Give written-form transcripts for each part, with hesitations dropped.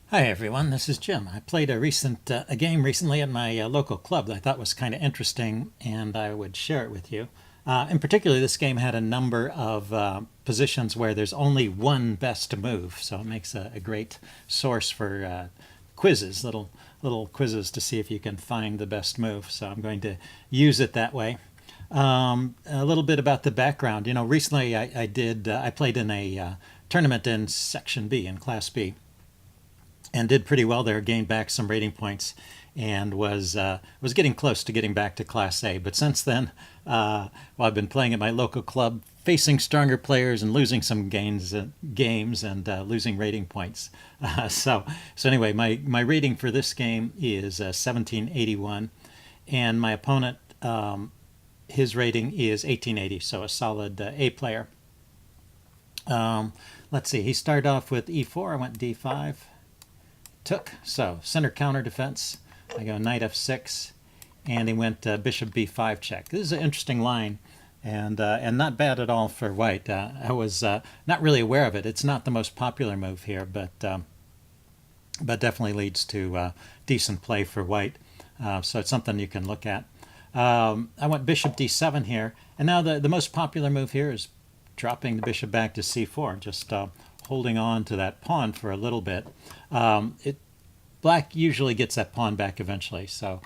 Hi everyone, this is Jim. I played a game recently at my local club that I thought was kind of interesting, and I would share it with you. In particular, this game had a number of positions where there's only one best move, so it makes a great source for quizzes, little quizzes to see if you can find the best move. So I'm going to use it that way. A little bit about the background. Recently I played in a tournament in Section B, in Class B, and did pretty well there. Gained back some rating points, and was getting close to getting back to Class A. But since then, I've been playing at my local club, facing stronger players and losing some games and losing rating points. So anyway, my rating for this game is 1781, and my opponent, his rating is 1880. So a solid A player. Let's see. He started off with E4. I went D5. Took. So center counter defense. I go knight f6, and he went bishop b5 check. This is an interesting line, and not bad at all for white. I was not really aware of it. It's not the most popular move here, but definitely leads to decent play for white. So it's something you can look at. I went bishop d7 here, and now the most popular move here is dropping the bishop back to c4, just holding on to that pawn for a little bit. Black usually gets that pawn back eventually, so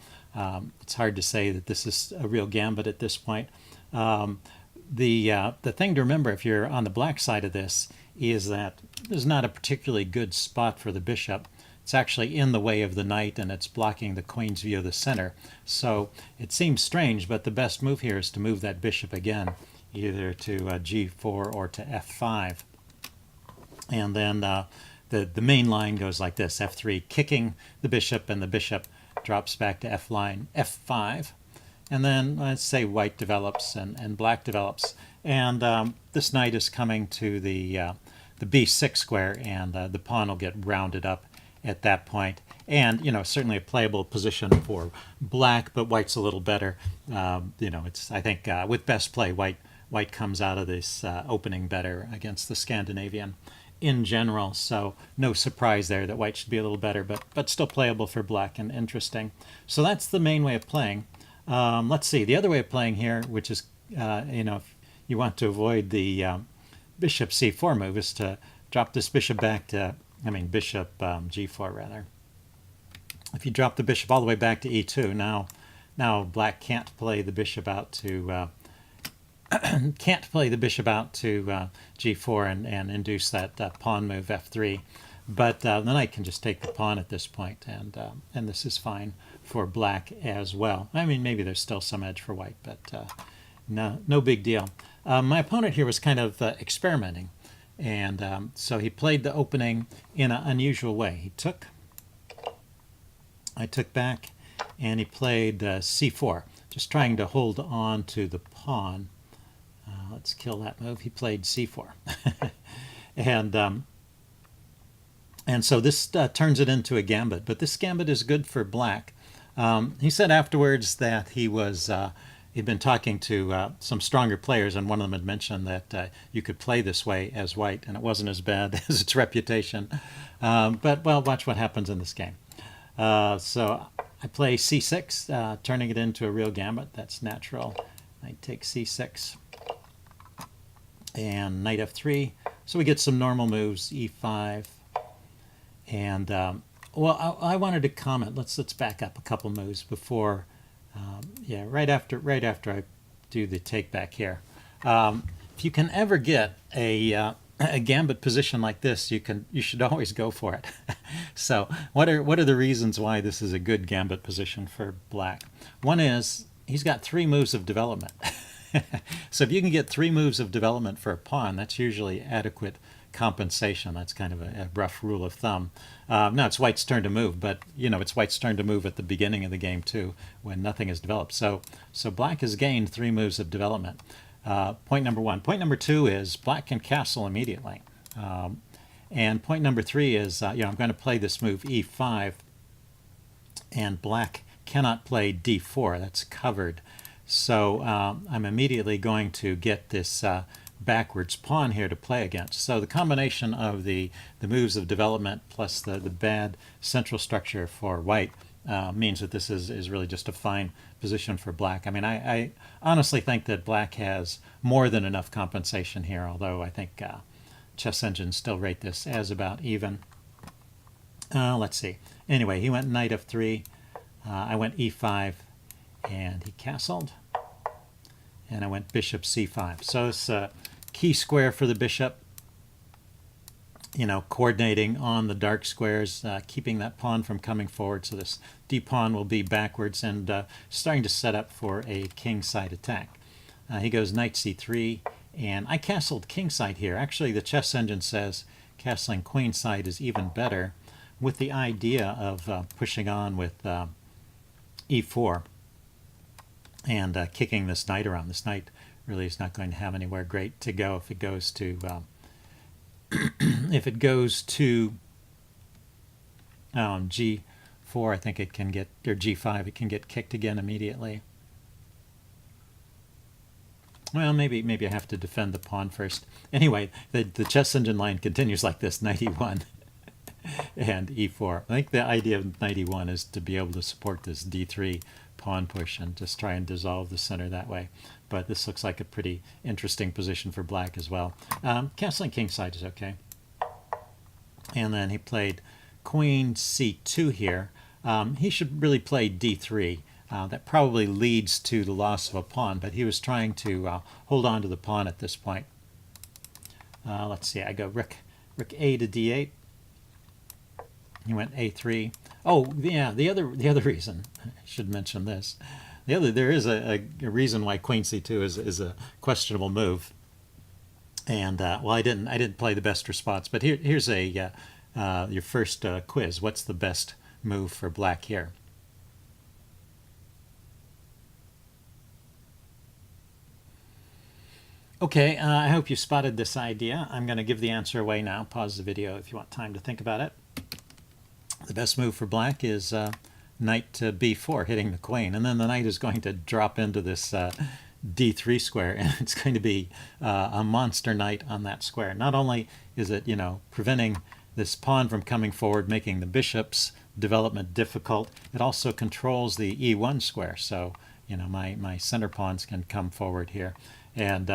it's hard to say that this is a real gambit at this point. The thing to remember if you're on the black side of this is that there's not a particularly good spot for the bishop. It's actually in the way of the knight, and it's blocking the queen's view of the center. So it seems strange, but the best move here is to move that bishop again, either to g4 or to f5. And then the main line goes like this: f3, kicking the bishop, and the bishop drops back to f5. And then let's say white develops and black develops. And this knight is coming to the b6 square, and the pawn will get rounded up at that point. And, certainly a playable position for black, but white's a little better. I think with best play, white comes out of this opening better against the Scandinavian in general, so no surprise there that white should be a little better, but still playable for black and interesting. So that's the main way of playing. Let's see, the other way of playing here, which is, if you want to avoid the bishop c4 move, is to drop this bishop back to, bishop g4 rather. If you drop the bishop all the way back to e2, now black can't play the bishop out to g4 and induce that pawn move f3, but the knight can just take the pawn at this point, and this is fine for black as well. Maybe there's still some edge for white, but no big deal. My opponent here was kind of experimenting, and so he played the opening in an unusual way. He took, I took back, and he played c4, just trying to hold on to the pawn. Let's kill that move. He played c4. and so this turns it into a gambit, but this gambit is good for black. He said afterwards that he'd been talking to some stronger players, and one of them had mentioned that you could play this way as white, and it wasn't as bad as its reputation. But watch what happens in this game. So I play c6, turning it into a real gambit. That's natural. I take c6 and knight f3. So we get some normal moves, e5, and I wanted to comment. Let's back up a couple moves before, right after I do the take back here. If you can ever get a gambit position like this, you should always go for it. So what are the reasons why this is a good gambit position for black? One is he's got 3 moves of development. So if you can get 3 moves of development for a pawn, that's usually adequate compensation. That's kind of a rough rule of thumb. Now it's white's turn to move, but it's white's turn to move at the beginning of the game too, when nothing is developed. So black has gained 3 moves of development. Point number 1. Point number 2 is black can castle immediately. And point number 3 is, I'm going to play this move e5, and black cannot play d4. That's covered. So I'm immediately going to get this backwards pawn here to play against. So the combination of the moves of development plus the bad central structure for white means that this is really just a fine position for black. I mean, I honestly think that black has more than enough compensation here, although I think chess engines still rate this as about even. Let's see. Anyway, he went knight f3. I went e5, and he castled. And I went bishop c5. So it's a key square for the bishop. You know, coordinating on the dark squares, keeping that pawn from coming forward. So this d pawn will be backwards and starting to set up for a kingside attack. He goes knight c3, and I castled kingside here. Actually, the chess engine says castling queenside is even better, with the idea of pushing on with e4 and kicking this knight around. This knight really is not going to have anywhere great to go if it goes to if it goes to g4. I think it can get, or g5, it can get kicked again immediately. Well, maybe I have to defend the pawn first. Anyway, the chess engine line continues like this: knight e1 and e4. I think the idea of knight e1 is to be able to support this d3 pawn push and just try and dissolve the center that way. But this looks like a pretty interesting position for black as well. Castling kingside is okay. And then he played queen c2 here. He should really play d3. That probably leads to the loss of a pawn, but he was trying to hold on to the pawn at this point. Let's see, I go rook a to d8. He went a3. Oh, yeah, the other reason, I should mention this. There is a reason why queen c2 is a questionable move. And well, I didn't play the best response, but here's your first quiz. What's the best move for black here? Okay, I hope you spotted this idea. I'm going to give the answer away now. Pause the video if you want time to think about it. The best move for black is knight to b4, hitting the queen, and then the knight is going to drop into this d3 square, and it's going to be a monster knight on that square. Not only is it, you know, preventing this pawn from coming forward, making the bishop's development difficult, it also controls the e1 square. So, you know, my center pawns can come forward here, and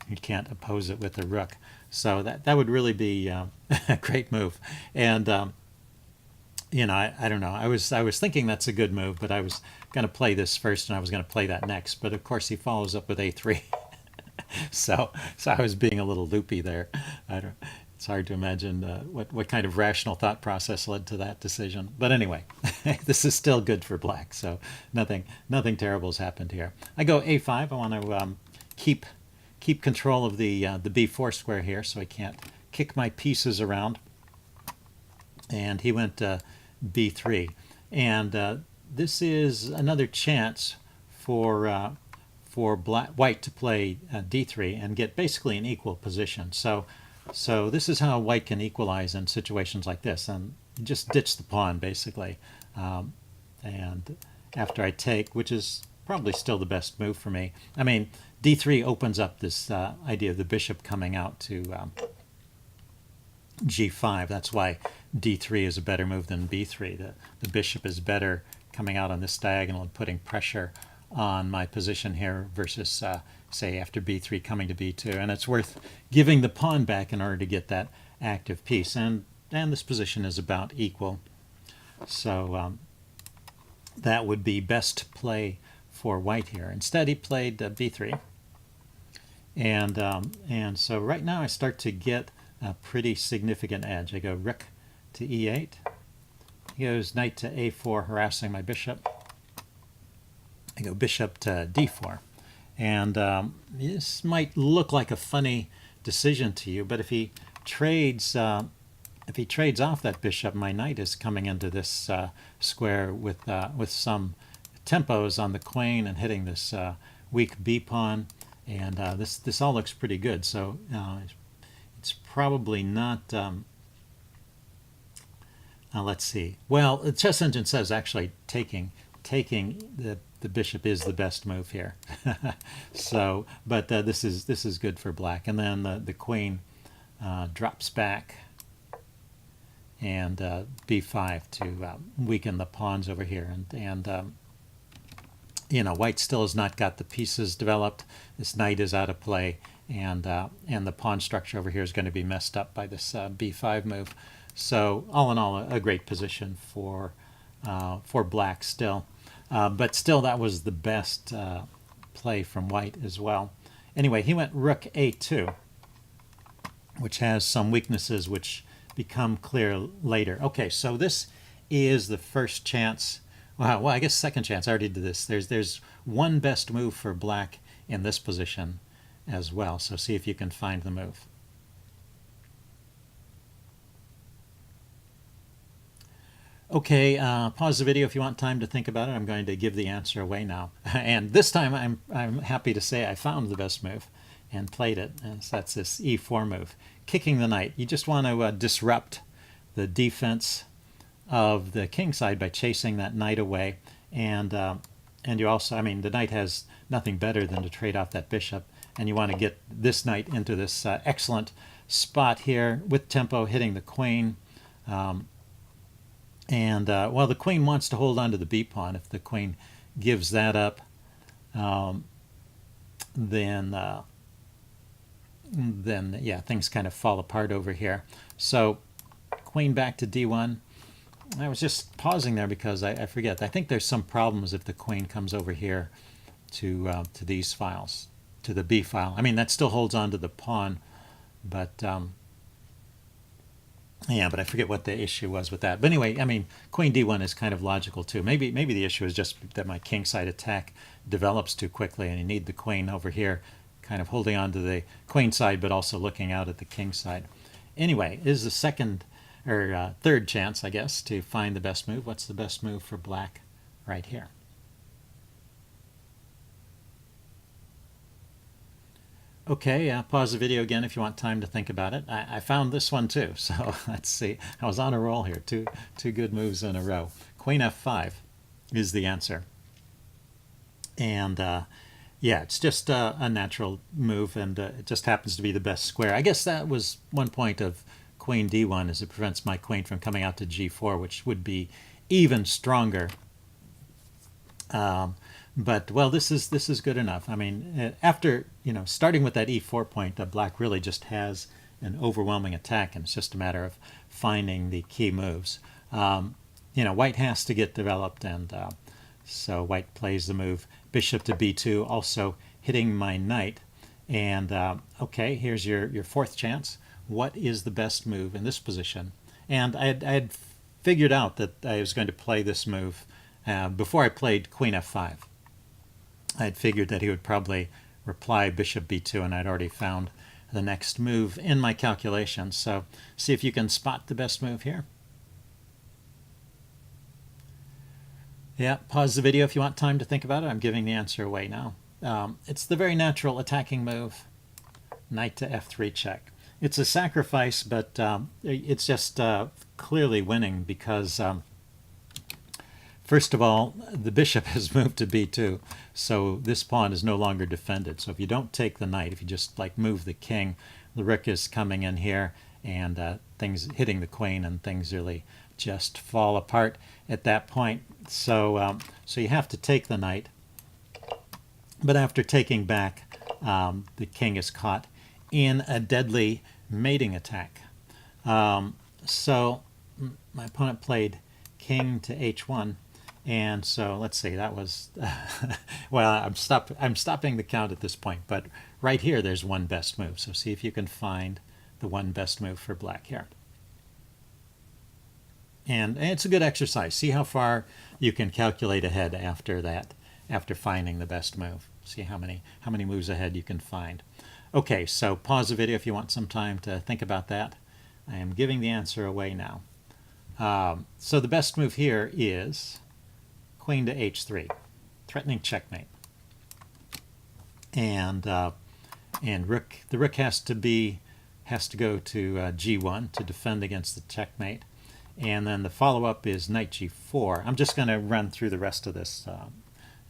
you can't oppose it with a rook. So that would really be a great move. And you know, I don't know. I was thinking that's a good move, but I was going to play this first, and I was going to play that next. But of course, he follows up with a3. so I was being a little loopy there. It's hard to imagine what kind of rational thought process led to that decision. But anyway, this is still good for black. So nothing terrible has happened here. I go a5. I want to keep control of the b4 square here, so I can't kick my pieces around. And he went b3, and this is another chance for white to play d3 and get basically an equal position. So this is how white can equalize in situations like this, and just ditch the pawn basically. And after I take, which is probably still the best move for me. I mean, d3 opens up this idea of the bishop coming out to g5. That's why d3 is a better move than b3. The bishop is better coming out on this diagonal and putting pressure on my position here versus, say, after b3 coming to b2. And it's worth giving the pawn back in order to get that active piece. And this position is about equal. So that would be best play for white here. Instead, he played b3. And so right now I start to get a pretty significant edge. I go rook to e8. He goes knight to a4, harassing my bishop. I go bishop to d4. And this might look like a funny decision to you, but if he trades off that bishop, my knight is coming into this square with some tempos on the queen and hitting this weak b pawn. And this all looks pretty good. So it's probably not. Let's see. Well, the chess engine says actually taking the the bishop is the best move here. So, but this is good for black. And then the queen drops back, and b5 to weaken the pawns over here. And you know, white still has not got the pieces developed. This knight is out of play, and the pawn structure over here is going to be messed up by this b5 move. So all in all, a great position for black still. But still, that was the best play from white as well. Anyway, he went rook a2, which has some weaknesses which become clear later. Okay, so this is the first chance. Well, I guess second chance. I already did this. There's one best move for black in this position as well. So see if you can find the move. Okay, pause the video if you want time to think about it. I'm going to give the answer away now. And this time I'm happy to say I found the best move and played it. And so that's this e4 move. Kicking the knight. You just want to disrupt the defense of the king side by chasing that knight away. And you also, I mean, the knight has nothing better than to trade off that bishop. And you want to get this knight into this excellent spot here with tempo, hitting the queen. Well, the queen wants to hold on to the b-pawn. If the queen gives that up, then yeah, things kind of fall apart over here. So queen back to d1. I was just pausing there because I forget. I think there's some problems if the queen comes over here to these files, to the b file. I mean, that still holds on to the pawn, but yeah, but I forget what the issue was with that. But anyway, I mean, queen d1 is kind of logical too. Maybe the issue is just that my king side attack develops too quickly, and you need the queen over here kind of holding on to the queen side, but also looking out at the king side. Anyway, is the second or third chance, I guess, to find the best move. What's the best move for black right here? Okay, pause the video again if you want time to think about it. I found this one too, so let's see. I was on a roll here, two good moves in a row. Queen f5 is the answer. And yeah, it's just a natural move, and it just happens to be the best square. I guess that was one point of queen d1, is it prevents my queen from coming out to g4, which would be even stronger. But well, this is good enough. I mean, after starting with that e4 point, black really just has an overwhelming attack, and it's just a matter of finding the key moves. White has to get developed, and so white plays the move bishop to b2, also hitting my knight. And okay, here's your fourth chance. What is the best move in this position? And I had figured out that I was going to play this move before I played queen f5. I had figured that he would probably reply bishop b2, and I'd already found the next move in my calculations. So see if you can spot the best move here. Yeah, pause the video if you want time to think about it. I'm giving the answer away now. It's the very natural attacking move, knight to f3 check. It's a sacrifice, but it's just clearly winning because first of all, the bishop has moved to b2, so this pawn is no longer defended. So if you don't take the knight, if you just move the king, the rook is coming in here, and things hitting the queen, and things really just fall apart at that point. So so you have to take the knight, but after taking back, the king is caught in a deadly mating attack. So my opponent played king to h1. And so let's see, that was, well, I'm stopping the count at this point, but right here there's one best move. So see if you can find the one best move for black here. And it's a good exercise. See how far you can calculate ahead after that, after finding the best move. See how many moves ahead you can find. Okay, so pause the video if you want some time to think about that. I am giving the answer away now. So the best move here is queen to h3, threatening checkmate. And the rook has to go to g1 to defend against the checkmate. And then the follow-up is knight g4. I'm just going to run through the rest of this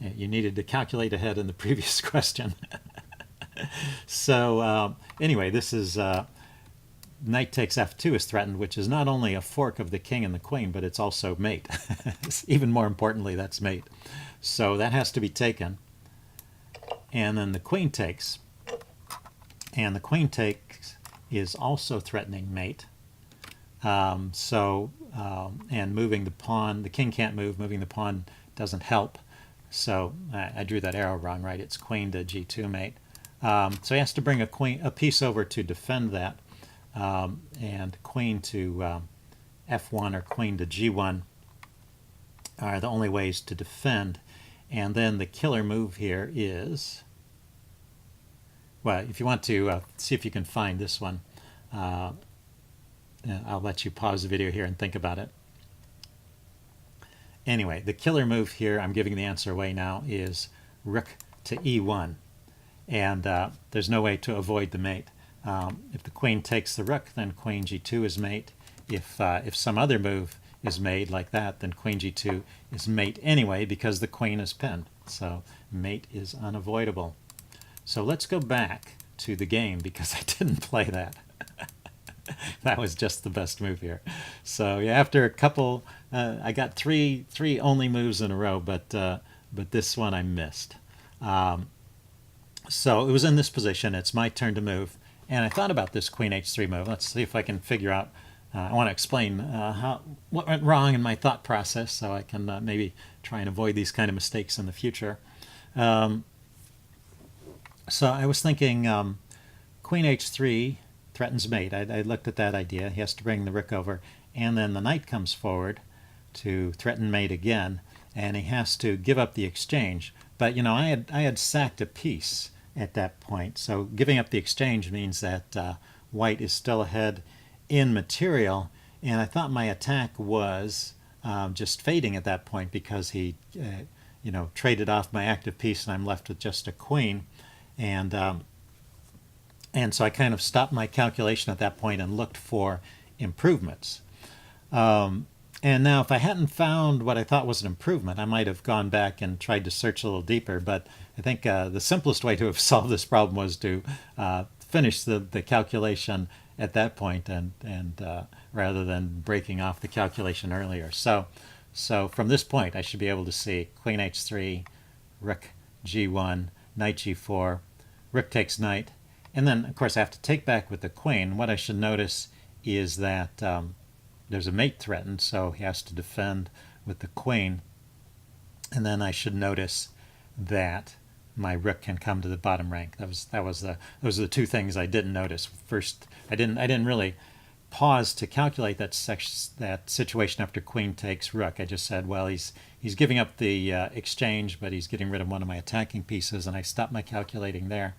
You needed to calculate ahead in the previous question. So anyway, this is knight takes f2 is threatened, which is not only a fork of the king and the queen, but it's also mate. Even more importantly, that's mate. So that has to be taken. And then the queen takes. And the queen takes is also threatening mate. And moving the pawn, the king can't move, moving the pawn doesn't help. So I drew that arrow wrong, right? It's queen to g2 mate. So he has to bring a piece over to defend that. And queen to f1 or queen to g1 are the only ways to defend. And then the killer move here is, well, if you want to see if you can find this one, I'll let you pause the video here and think about it. Anyway, the killer move here, I'm giving the answer away now, is rook to e1. And there's no way to avoid the mate. If the queen takes the rook, then queen g2 is mate. If some other move is made like that, then queen g2 is mate anyway because the queen is pinned. So mate is unavoidable. So let's go back to the game because I didn't play that. That was just the best move here. So yeah, after a couple, I got three only moves in a row, but this one I missed. So it was in this position. It's my turn to move. And I thought about this queen h3 move. Let's see if I can figure out. I want to explain what went wrong in my thought process so I can maybe try and avoid these kind of mistakes in the future. So I was thinking queen h3 threatens mate. I looked at that idea. He has to bring the rook over. And then the knight comes forward to threaten mate again. And he has to give up the exchange. But, you know, I had sacked a piece at that point. So giving up the exchange means that white is still ahead in material, and I thought my attack was just fading at that point because he traded off my active piece and I'm left with just a queen, and so I kind of stopped my calculation at that point and looked for improvements. And now if I hadn't found what I thought was an improvement, I might have gone back and tried to search a little deeper, but I think the simplest way to have solved this problem was to finish the calculation at that point and rather than breaking off the calculation earlier. So from this point I should be able to see queen h3, rook g1, knight g4, rook takes knight, and then of course I have to take back with the queen. What I should notice is that there's a mate threatened, so he has to defend with the queen. And then I should notice that my rook can come to the bottom rank. Those are the two things I didn't notice. First, I didn't really pause to calculate that situation after queen takes rook. I just said, well, he's giving up the exchange, but he's getting rid of one of my attacking pieces, and I stopped my calculating there.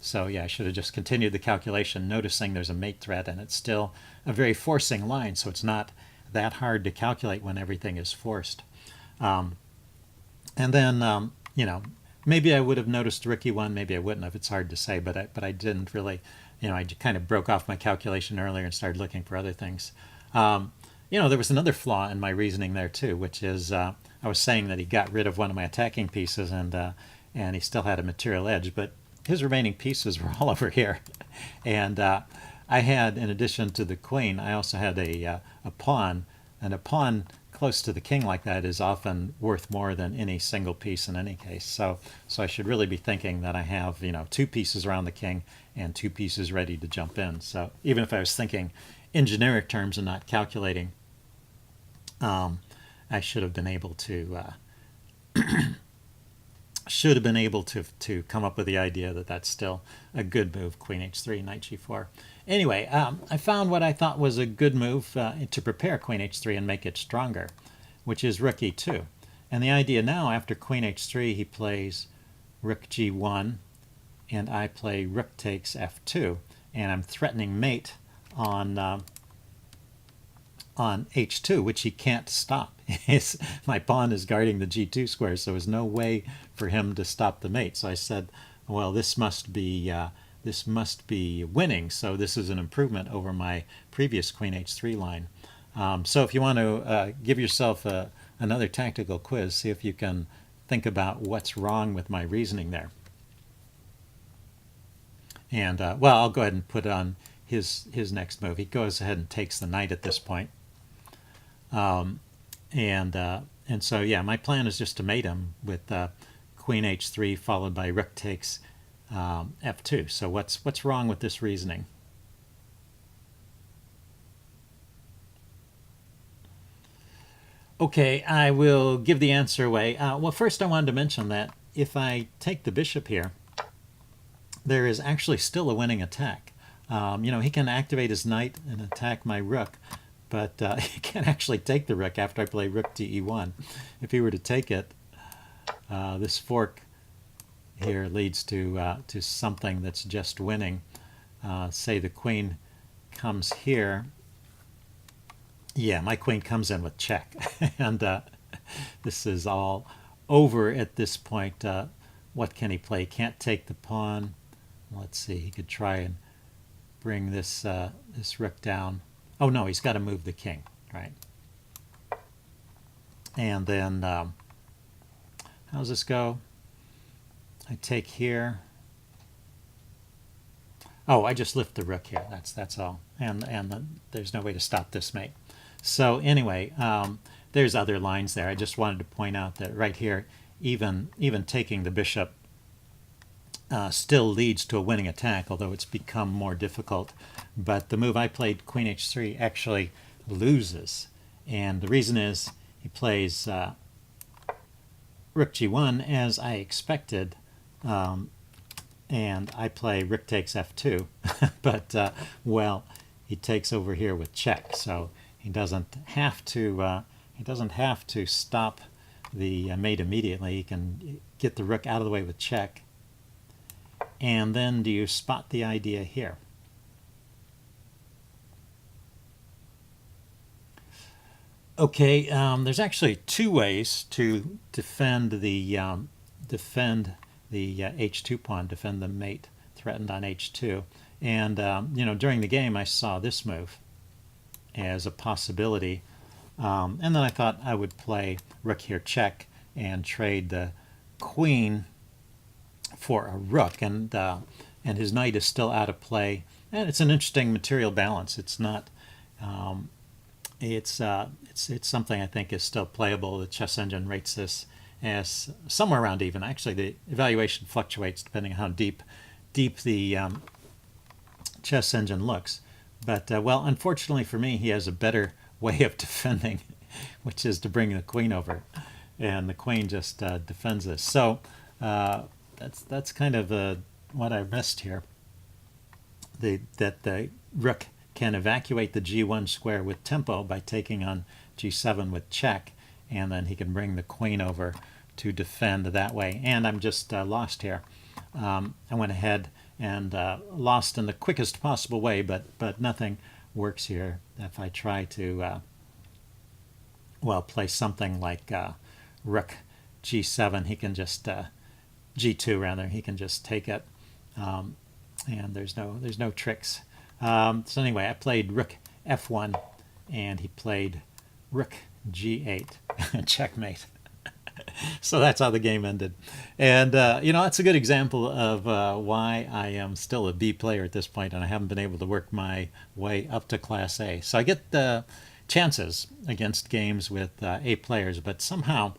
So yeah, I should have just continued the calculation, noticing there's a mate threat, and it's still a very forcing line, so it's not that hard to calculate when everything is forced. And then, maybe I would have noticed rook e1, maybe I wouldn't have. It's hard to say, but I didn't really, I kind of broke off my calculation earlier and started looking for other things. There was another flaw in my reasoning there too, which is I was saying that he got rid of one of my attacking pieces and he still had a material edge, but his remaining pieces were all over here. And I had, in addition to the queen, I also had a pawn, and a pawn close to the king like that is often worth more than any single piece in any case. So I should really be thinking that I have, two pieces around the king and two pieces ready to jump in. So even if I was thinking in generic terms and not calculating, I should have been able to to come up with the idea that that's still a good move, queen h3, knight g4. Anyway, I found what I thought was a good move to prepare queen h3 and make it stronger, which is rook e2. And the idea now, after queen h3, he plays rook g1, and I play rook takes f2, and I'm threatening mate on h2, which he can't stop. My pawn is guarding the g2 square, so there's no way for him to stop the mate. So I said, well, this must be winning, so this is an improvement over my previous queen h3 line. So if you want to give yourself another tactical quiz, see if you can think about what's wrong with my reasoning there. And well, I'll go ahead and put on his next move. He goes ahead and takes the knight at this point. And so yeah, my plan is just to mate him with queen h3 followed by rook takes f2. So what's wrong with this reasoning? Okay, I will give the answer away. Well, first I wanted to mention that if I take the bishop here, there is actually still a winning attack. He can activate his knight and attack my rook, but he can't actually take the rook after I play rook to e1. If he were to take it, this fork here leads to something that's just winning. Say the queen comes here. Yeah, my queen comes in with check. And this is all over at this point. What can he play? He can't take the pawn. Let's see, he could try and bring this rook down. Oh no, he's got to move the king, right? And then, how's this go? I take here. Oh, I just lift the rook here. That's all. And there's no way to stop this mate. So anyway, there's other lines there. I just wanted to point out that right here, even taking the bishop still leads to a winning attack, although it's become more difficult. But the move I played, queen h3, actually loses. And the reason is he plays rook g1 as I expected, and I play rook takes f2. But, well, he takes over here with check, so he doesn't have to stop the mate immediately. He can get the rook out of the way with check. And then do you spot the idea here? Okay, there's actually two ways to defend the h2 pawn, defend the mate threatened on h2. And during the game I saw this move as a possibility, and then I thought I would play rook here check and trade the queen for a rook, and his knight is still out of play, and it's an interesting material balance. It's not. It's something I think is still playable. The chess engine rates this as somewhere around even. Actually, the evaluation fluctuates depending on how deep the chess engine looks. But well, unfortunately for me, he has a better way of defending, which is to bring the queen over, and the queen just defends this. So that's kind of what I missed here. That the rook can evacuate the g1 square with tempo by taking on g7 with check, and then he can bring the queen over to defend that way. And I'm just lost here. I went ahead and lost in the quickest possible way, but nothing works here. If I try to well, play something like rook g7, he can just g2 rather, he can just take it, and there's no tricks. So anyway, I played rook f1, and he played rook g8, checkmate. So that's how the game ended. And that's a good example of why I am still a B player at this point, and I haven't been able to work my way up to Class A. So I get the chances against games with A players, but somehow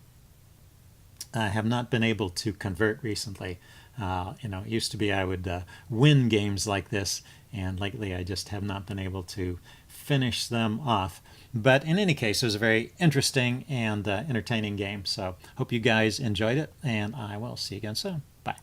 I have not been able to convert recently. It used to be I would win games like this, and lately I just have not been able to finish them off. But in any case, it was a very interesting and entertaining game. So hope you guys enjoyed it, and I will see you again soon. Bye.